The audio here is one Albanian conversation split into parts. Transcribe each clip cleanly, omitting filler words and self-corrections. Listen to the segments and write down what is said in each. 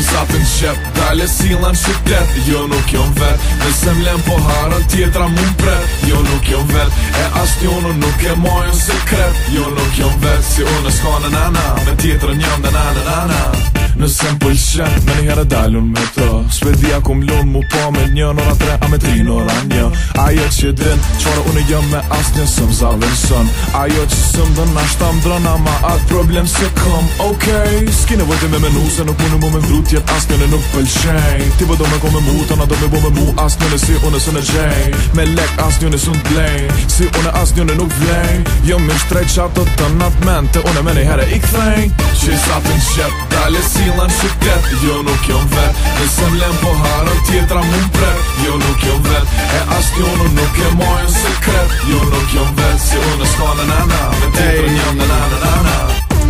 Sa të nqep, dale silan qytet. Jo nuk jom vet, nëse m'lem po harën tjetra mu m'pret. Jo nuk jom vet, e as njonu nuk e mojën sekret. Jo nuk jom vet, si unë s'ka në nana, me tjetrën jam dhe nana. Nëse m'pëlqen, me njëherë dalun me të. Shpedia ku m'lun mu po me një nora tre, a me tri nora një. Ajo që din, qore unë jam me as një sëm zavën sën. Ajo që sëm dën ashta m'drën, ama atë problem se kom. Okej, s'ki nevojt e me menu, se nuk unë mu me ndru tjet, as njëne nuk pëlqenj. Ti po do me ko me mu, të na do me bo me mu, as njëne si unë së në gjej. Me lek as njëne së n'blej, si unë as njëne nuk vlej. Jo me shtrejt qatë të natë men, të unë me njëherë i kthej. Që sa të nqep, dale silan qytet. Jo nuk jom vet, nëse m'lem po harën tjetra mu m'pret. Jo nuk jom vet, e as njonu nuk e mojën sekret. Jo nuk jom vet, si unë s'ka në nana, me tjetrën jam dhe nana.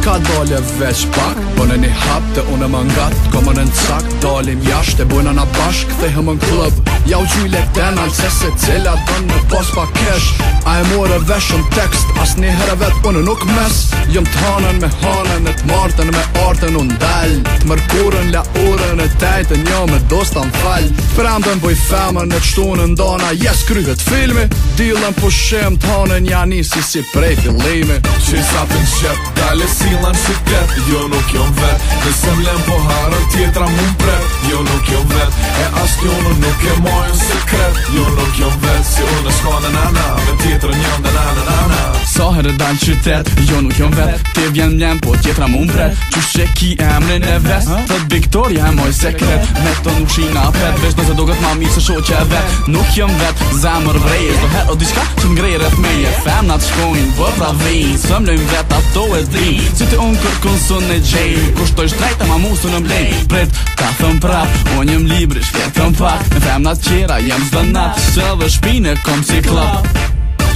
Ka dole veç pak, bënë një hap të unë më ngat. Komën në cak, dalim jasht e bojna na bashk, thehëm në klub. Ja u gjuj lekten, alse se cila dën në pos pa kesh. A e more veshëm tekst, as një herë vet unë nuk mes. Jëm t'hanën me hanën, e t'martën me artën unë del. T'mërkurën, la urën, e tajtën jo me dosta m'fall. T'premdën boj femën, e t'shtunën dana, jes kryhet filmi. Dilën pushim t'hanën janisi si prej fillimi. Që sa të nqep, dale silan qytet. Jo nuk jom vet, nëse m'lem po harën tjetra mu m'pret. Jo nuk jom vet, e as njonu nuk e mojën sekret. Jo nuk jom vet, si unë s'ka në nana, me tjetrën jam dhe nana. Sa herë dal qytet, jo nuk jom vet. Ti vjen m'lem po tjetra mu m'pret. Qyshe ki emrin e vest, thët Viktoria e moj sekret. Me të nuk shina pet, vesh nëse do gët ma mirë se shoqe vet. Nuk jom vet, zemër vrejës, do her o diçka që n'grej rreth meje. Femnat shkojnë, vëpra vrin, së m'lojnë vet ato e din. Si të unë kërkun së në gjej, kushtoj shtrejta ma musu në mblej. Pret, ta thëm prap, unë jem libri, shketëm pak. Me femnat qera, jem zdënat, që dhe shpine kom si klap.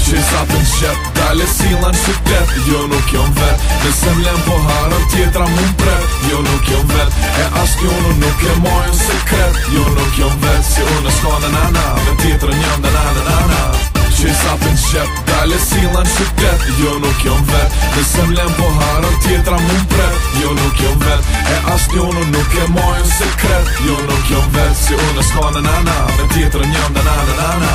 Që sa të nqep, dale silan qytet. Jo nuk jom vet, nëse m'lem po harën tjetra mu m'pret. Jo nuk jom vet, e as njonu nuk e mojën sekret. Jo nuk jom vet, si unë s'ka në nana, me tjetrën jam dhe nana. Që sa të nqep, dale silan qytet. Jo nuk jom vet, nëse m'lem po harën tjetra mu m'pret. Jo nuk jom vet, e as njonu nuk e mojën sekret. Jo nuk jom vet, si unë s'ka në nana, me tjetrën jam dhe nana.